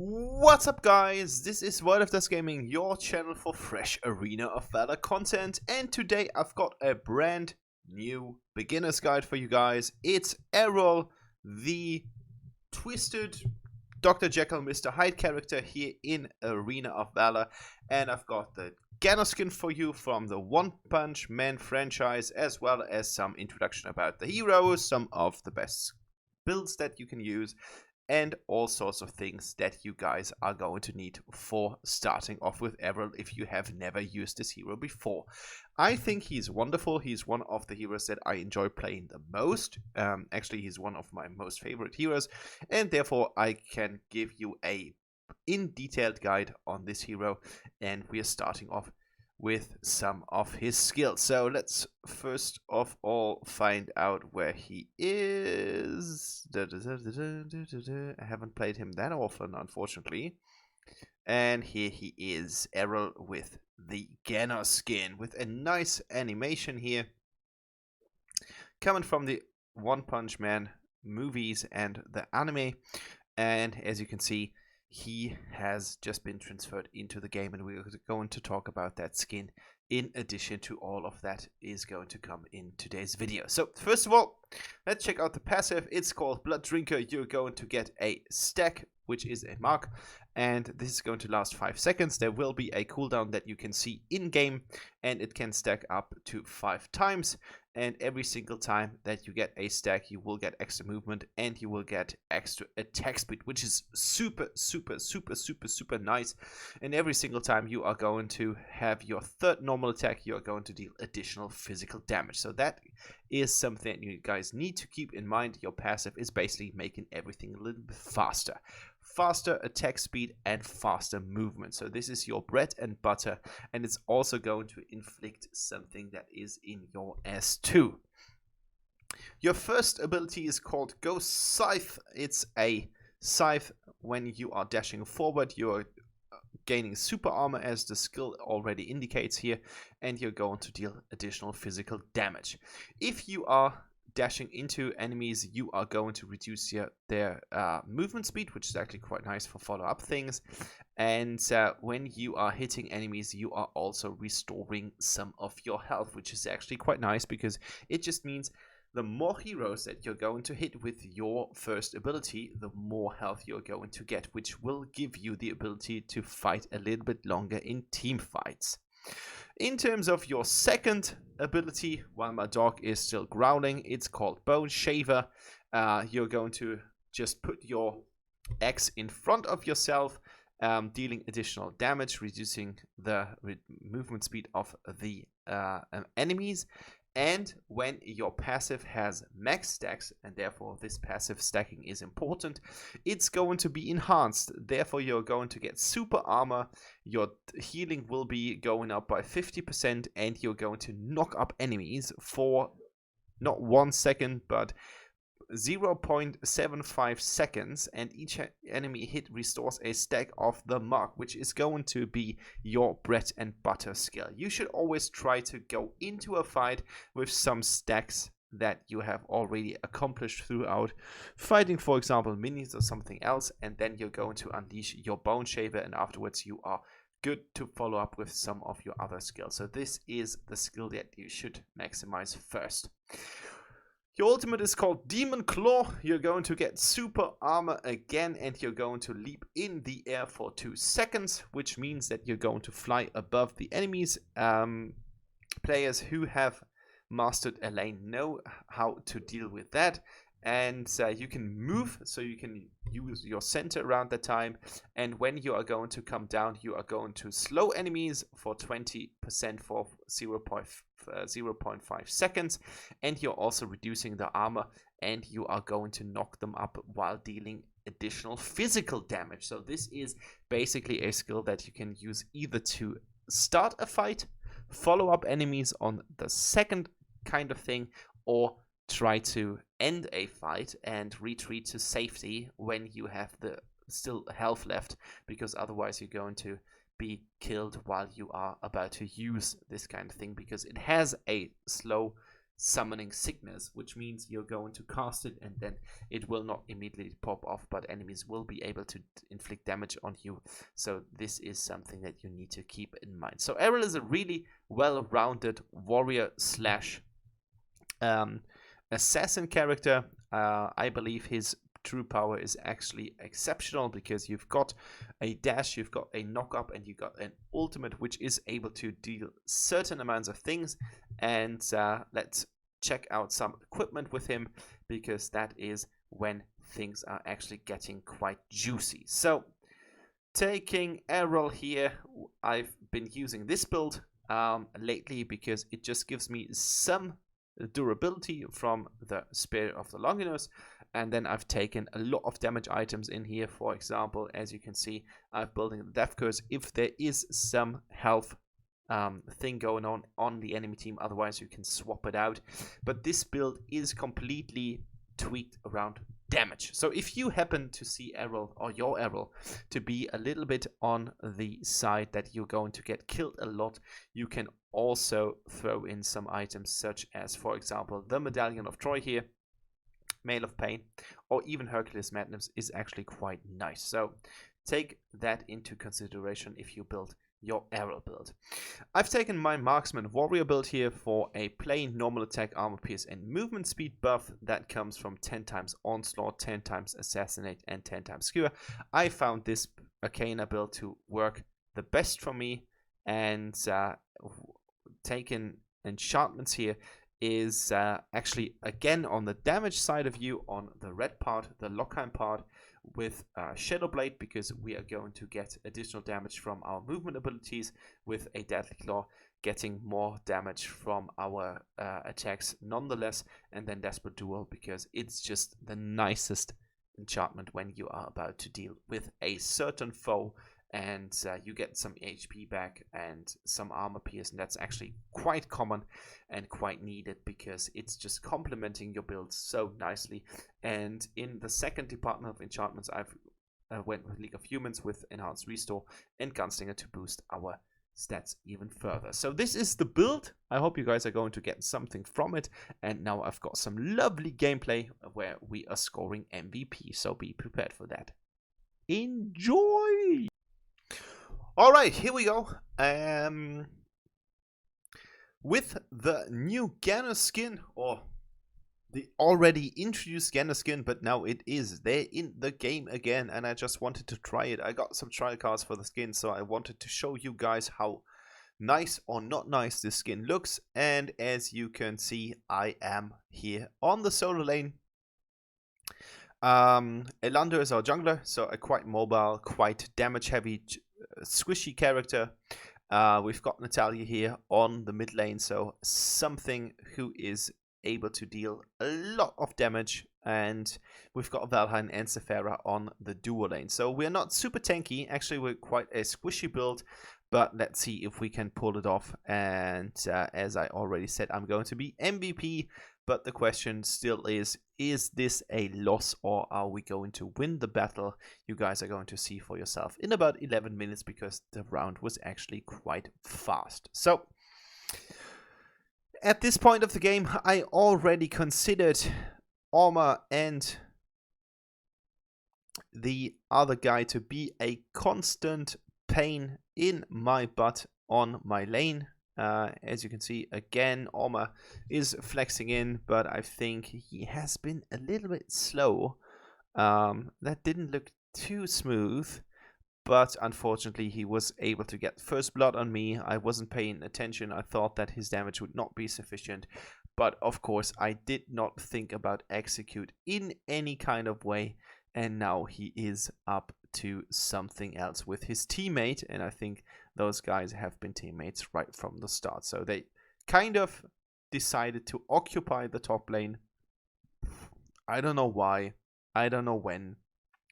What's up, guys? This is World of Dust Gaming, your channel for fresh Arena of Valor content, and today I've got a brand new beginner's guide for you guys. It's Errol, the twisted Dr. Jekyll, Mr. Hyde character here in Arena of Valor, and I've got the GENOS skin for you from the One Punch Man franchise, as well as some introduction about the heroes, some of the best builds that you can use, and all sorts of things that you guys are going to need for starting off with Errol if you have never used this hero before. I think he's wonderful. He's one of the heroes that I enjoy playing the most. Actually, he's one of my most favorite heroes, and therefore I can give you a in-detailed guide on this hero, and we are starting off with some of his skills. So let's first of all find out where he is. I haven't played him that often, unfortunately. And here he is, Errol with the GENOS skin, with a nice animation here, coming from the One Punch Man movies and the anime. And as you can see, he has just been transferred into the game, and we're going to talk about that skin in addition to all of that is going to come in today's video. So first of all, let's check out the passive. It's called Blood Drinker. You're going to get a stack, which is a mark, and this is going to last 5 seconds. There will be a cooldown that you can see in game, and it can stack up to 5 times. And every single time that you get a stack, you will get extra movement and you will get extra attack speed, which is super nice. And every single time you are going to have your third normal attack, you are going to deal additional physical damage. So that is something you guys need to keep in mind. Your passive is basically making everything a little bit faster. Faster attack speed and faster movement. So this is your bread and butter, and it's also going to inflict something that is in your S2. Your first ability is called Ghost Scythe. It's a scythe. When you are dashing forward, you're gaining super armor, as the skill already indicates here, and you're going to deal additional physical damage. If you are dashing into enemies, you are going to reduce their movement speed, which is actually quite nice for follow-up things. And when you are hitting enemies, you are also restoring some of your health, which is actually quite nice because it just means the more heroes that you're going to hit with your first ability, the more health you're going to get, which will give you the ability to fight a little bit longer in team fights. In terms of your second ability, while my dog is still growling, it's called Bone Shaver. You're going to just put your X in front of yourself, dealing additional damage, reducing the movement speed of the enemies. And when your passive has max stacks, and therefore this passive stacking is important, it's going to be enhanced. Therefore, you're going to get super armor, your healing will be going up by 50%, and you're going to knock up enemies for not 1 second, but 0.75 seconds, and each enemy hit restores a stack of the mark, which is going to be your bread and butter skill. You should always try to go into a fight with some stacks that you have already accomplished throughout fighting, for example, minis or something else, and then you're going to unleash your Bone Shaver, and afterwards you are good to follow up with some of your other skills. So this is the skill that you should maximize first. Your ultimate is called Demon Claw. You're going to get super armor again, and you're going to leap in the air for 2 seconds, which means that you're going to fly above the enemies. Players who have mastered a lane know how to deal with that. And you can move, so you can use your center around the time. And when you are going to come down, you are going to slow enemies for 20% for 0.5 seconds. And you're also reducing the armor, and you are going to knock them up while dealing additional physical damage. So this is basically a skill that you can use either to start a fight, follow up enemies on the second kind of thing, or try to end a fight and retreat to safety when you have the still health left, because otherwise you're going to be killed while you are about to use this kind of thing, because it has a slow summoning sickness, which means you're going to cast it and then it will not immediately pop off, but enemies will be able to inflict damage on you. So this is something that you need to keep in mind. So Errol is a really well-rounded warrior slash assassin character. I believe his true power is actually exceptional because you've got a dash, you've got a knock up, and you've got an ultimate which is able to deal certain amounts of things. And let's check out some equipment with him, because that is when things are actually getting quite juicy. So taking Errol here, I've been using this build lately because it just gives me some durability from the Spirit of the Longinus. And then I've taken a lot of damage items in here. For example, as you can see, I'm building the Death Curse if there is some health thing going on the enemy team. Otherwise, you can swap it out. But this build is completely tweaked around damage. So if you happen to see Errol, or your Errol, to be a little bit on the side that you're going to get killed a lot, you can also throw in some items such as, for example, the Medallion of Troy here, Mail of Pain, or even Hercules Madness is actually quite nice. So take that into consideration if you build your Errol build. I've taken my Marksman Warrior build here for a plain normal attack, armor pierce, and movement speed buff that comes from 10 times Onslaught, 10 times Assassinate, and 10 times Skewer. I found this Arcana build to work the best for me, and taking enchantments here is actually again on the damage side of you on the red part, the Lockheim part, with Shadow Blade, because we are going to get additional damage from our movement abilities, with a Deathly Claw getting more damage from our attacks nonetheless, and then Desperate Duel because it's just the nicest enchantment when you are about to deal with a certain foe, and you get some HP back and some armor pierce, and that's actually quite common and quite needed because it's just complementing your build so nicely. And in the second department of enchantments, I've went with League of Humans with Enhanced Restore and Gunslinger to boost our stats even further. So this is the build. I hope you guys are going to get something from it. And now I've got some lovely gameplay where we are scoring MVP, so be prepared for that. Enjoy! Alright, here we go. With the new GENOS skin, or the already introduced GENOS skin, but now it is there in the game again, and I just wanted to try it. I got some trial cards for the skin, so I wanted to show you guys how nice or not nice this skin looks. And as you can see, I am here on the solo lane. Elander is our jungler, so a quite mobile, quite damage heavy, squishy character. We've got Natalia here on the mid lane, so something who is able to deal a lot of damage, and we've got Valheim and Sephara on the duo lane. So we're not super tanky, actually we're quite a squishy build, but let's see if we can pull it off. And as I already said, I'm going to be MVP, but the question still is this a loss or are we going to win the battle? You guys are going to see for yourself in about 11 minutes because the round was actually quite fast. So at this point of the game, I already considered Orma and the other guy to be a constant pain in my butt on my lane. As you can see, again, Orma is flexing in, but I think he has been a little bit slow. That didn't look too smooth, but unfortunately he was able to get first blood on me. I wasn't paying attention. I thought that his damage would not be sufficient, but of course I did not think about execute in any kind of way, and now he is up to something else with his teammate, and I think those guys have been teammates right from the start. So they kind of decided to occupy the top lane. I don't know why, I don't know when,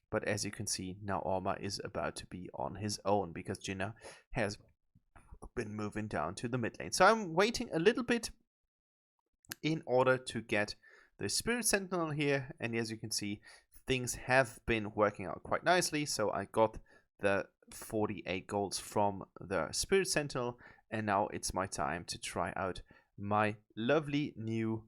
but as you can see, now Orma is about to be on his own because Jinna has been moving down to the mid lane. So I'm waiting a little bit in order to get the Spirit Sentinel here, and as you can see, things have been working out quite nicely. So I got the 48 golds from the Spirit Sentinel, and now it's my time to try out my lovely new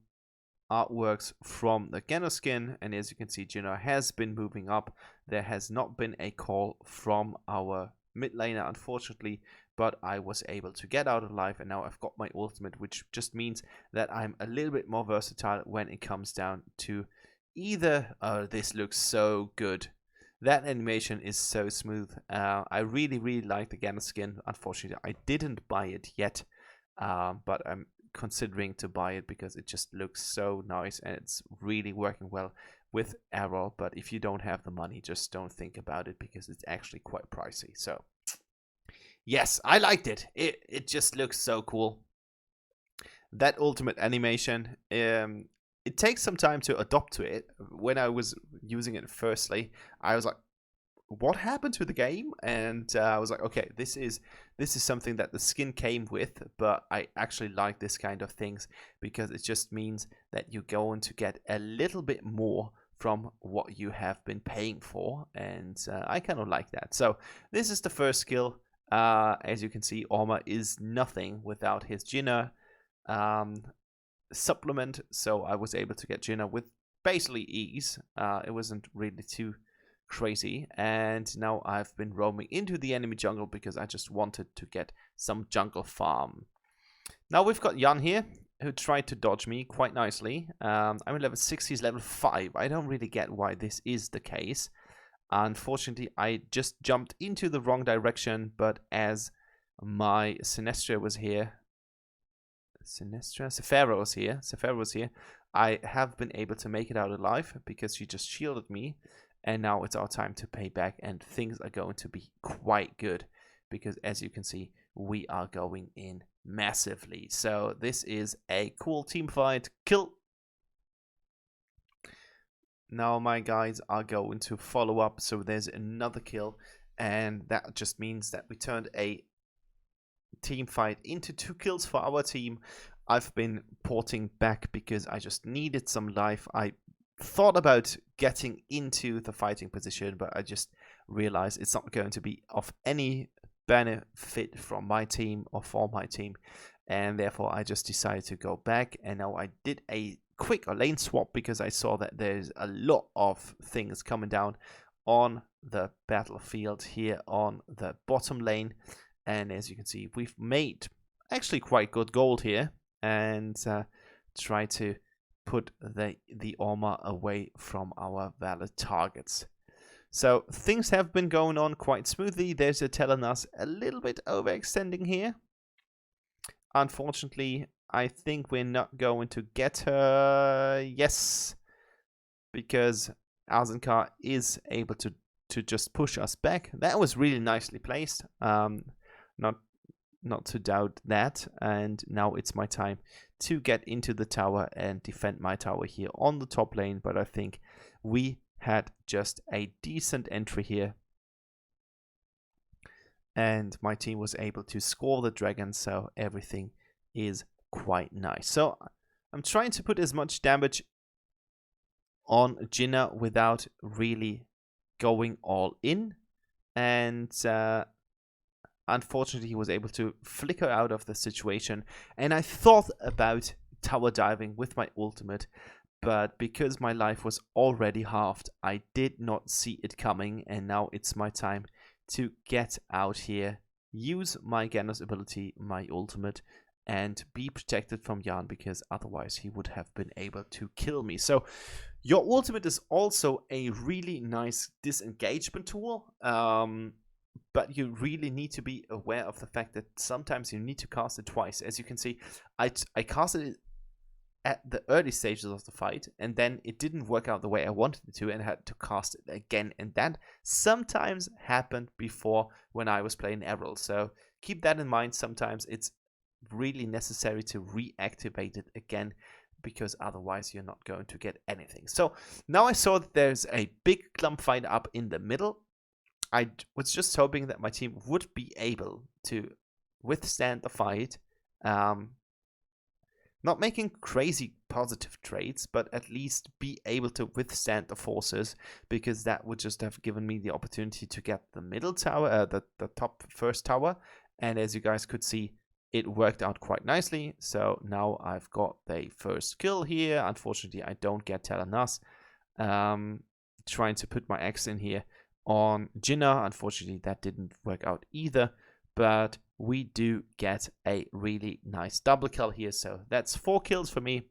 artworks from the GENOS skin, and as you can see, GENOS has been moving up. There has not been a call from our mid laner, unfortunately, but I was able to get out alive, and now I've got my ultimate, which just means that I'm a little bit more versatile when it comes down to either. This looks so good. That animation is so smooth. I really like the GENOS skin. Unfortunately, I didn't buy it yet, but I'm considering to buy it because it just looks so nice and it's really working well with Errol. But if you don't have the money, just don't think about it because it's actually quite pricey. So yes, I liked it. It just looks so cool. That ultimate animation, it takes some time to adopt to it. When I was using it firstly, I was like, what happened to the game? And I was like, okay, this is something that the skin came with, but I actually like this kind of things because it just means that you're going to get a little bit more from what you have been paying for, and I kind of like that. So this is the first skill. As you can see, Orma is nothing without his GENOS supplement, so I was able to get GENOS with basically ease. It wasn't really too crazy, and now I've been roaming into the enemy jungle because I just wanted to get some jungle farm. Now we've got Jan here who tried to dodge me quite nicely. I'm in level 6, he's level 5. I don't really get why this is the case. Unfortunately, I just jumped into the wrong direction, but as my Sinestro was here, Sephara was here, I have been able to make it out alive because she just shielded me. And now it's our time to pay back, and things are going to be quite good because, as you can see, we are going in massively. So this is a cool team fight. Kill. Now my guys are going to follow up, so there's another kill, and that just means that we turned a team fight into 2 kills for our team. I've been porting back because I just needed some life. I thought about getting into the fighting position, but I just realized it's not going to be of any benefit from my team or for my team, and therefore I just decided to go back. And now I did a quick lane swap because I saw that there's a lot of things coming down on the battlefield here on the bottom lane, and as you can see, we've made actually quite good gold here, and try to put the Orma away from our Valor targets. So things have been going on quite smoothly. There's a telling us a little bit overextending here. Unfortunately, I think we're not going to get her. Yes, because Azenkar is able to just push us back. That was really nicely placed. Not to doubt that. And now it's my time to get into the tower and defend my tower here on the top lane. But I think we had just a decent entry here, and my team was able to score the dragon, so everything is quite nice. So I'm trying to put as much damage on GENOS without really going all in, and unfortunately, he was able to flicker out of the situation, and I thought about tower diving with my ultimate, but because my life was already halved, I did not see it coming, and now it's my time to get out here, use my GENOS ability, my ultimate, and be protected from Jan, because otherwise he would have been able to kill me. So your ultimate is also a really nice disengagement tool, but you really need to be aware of the fact that sometimes you need to cast it twice. As you can see, I casted it at the early stages of the fight, and then it didn't work out the way I wanted it to, and I had to cast it again. And that sometimes happened before when I was playing Errol. So keep that in mind. Sometimes it's really necessary to reactivate it again, because otherwise you're not going to get anything. So now I saw that there's a big clump fight up in the middle. I was just hoping that my team would be able to withstand the fight, not making crazy positive trades, but at least be able to withstand the forces, because that would just have given me the opportunity to get the middle tower, the top first tower. And as you guys could see, it worked out quite nicely. So now I've got the first kill here. Unfortunately, I don't get Telenas. Trying to put my X in here on Jinnah. Unfortunately, that didn't work out either. But we do get a really nice double kill here. So that's 4 kills for me.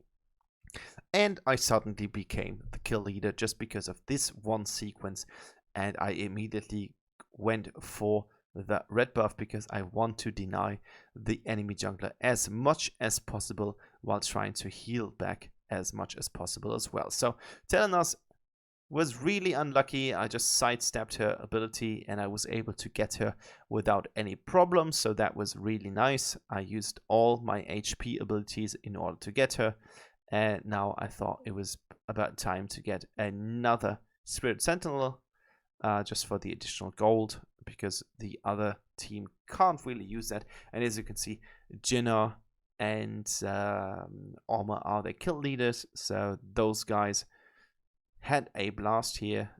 And I suddenly became the kill leader just because of this one sequence. And I immediately went for the red buff because I want to deny the enemy jungler as much as possible while trying to heal back as much as possible as well. So Telenas was really unlucky. I just sidestepped her ability and I was able to get her without any problem. So that was really nice. I used all my HP abilities in order to get her. And now I thought it was about time to get another Spirit Sentinel just for the additional gold, because the other team can't really use that. And as you can see, Jinnah and Orma are the kill leaders. So those guys had a blast here.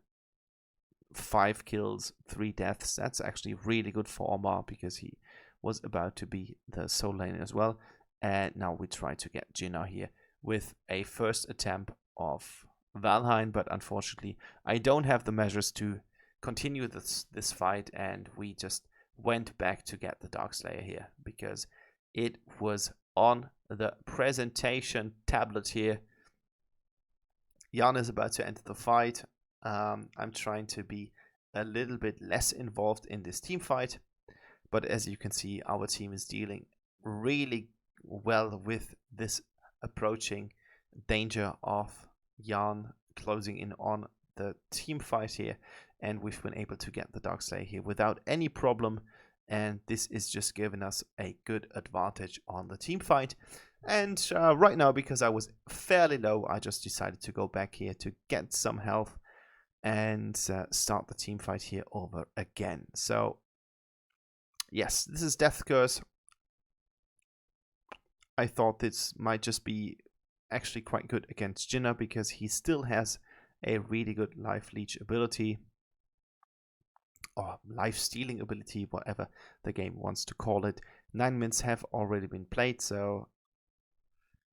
5 kills, 3 deaths. That's actually really good for Orma because he was about to be the solo lane as well. And now we try to get Jinnah here with a first attempt of Valheim, but unfortunately I don't have the measures to continue this fight, and we just went back to get the Darkslayer here because it was on the presentation tablet here. Jan is about to enter the fight. I'm trying to be a little bit less involved in this team fight, but as you can see, our team is dealing really well with this approaching danger of Jan closing in on the team fight here, and we've been able to get the Darkslayer here without any problem, and this is just giving us a good advantage on the team fight. And right now, because I was fairly low, I just decided to go back here to get some health and start the team fight here over again. So yes, this is Death Curse. I thought this might just be actually quite good against Jinnah because he still has a really good life leech ability, or life stealing ability, whatever the game wants to call it. 9 minutes have already been played, so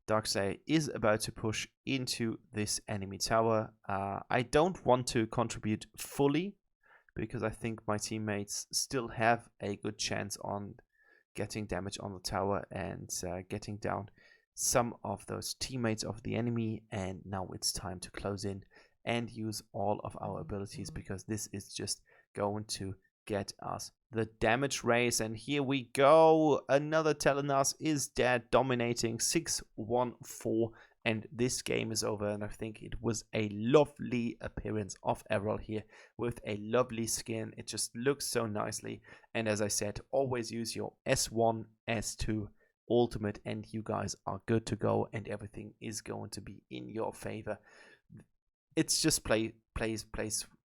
Darkslayer is about to push into this enemy tower. I don't want to contribute fully because I think my teammates still have a good chance on getting damage on the tower and getting down some of those teammates of the enemy. And now it's time to close in and use all of our abilities because this is just going to get us the damage raise. And here we go, another Telenas is dead, dominating 6-1-4, and this game is over. And I think it was a lovely appearance of Errol here with a lovely skin. It just looks so nicely, and as I said, always use your S1 S2 ultimate and you guys are good to go, and everything is going to be in your favor. It's just plays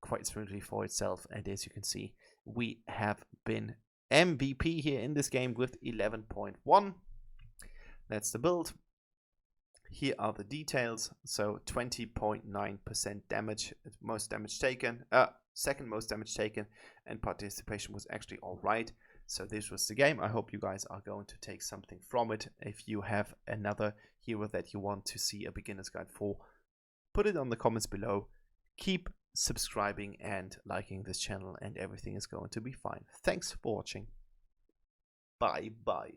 quite smoothly for itself, and as you can see, we have been MVP here in this game with 11.1. That's the build. Here are the details. So 20.9% damage, most damage taken, second most damage taken, and participation was actually all right. So this was the game. I hope you guys are going to take something from it. If you have another hero that you want to see a beginner's guide for, put it on the comments below. Keep subscribing and liking this channel, and everything is going to be fine. Thanks for watching. Bye bye.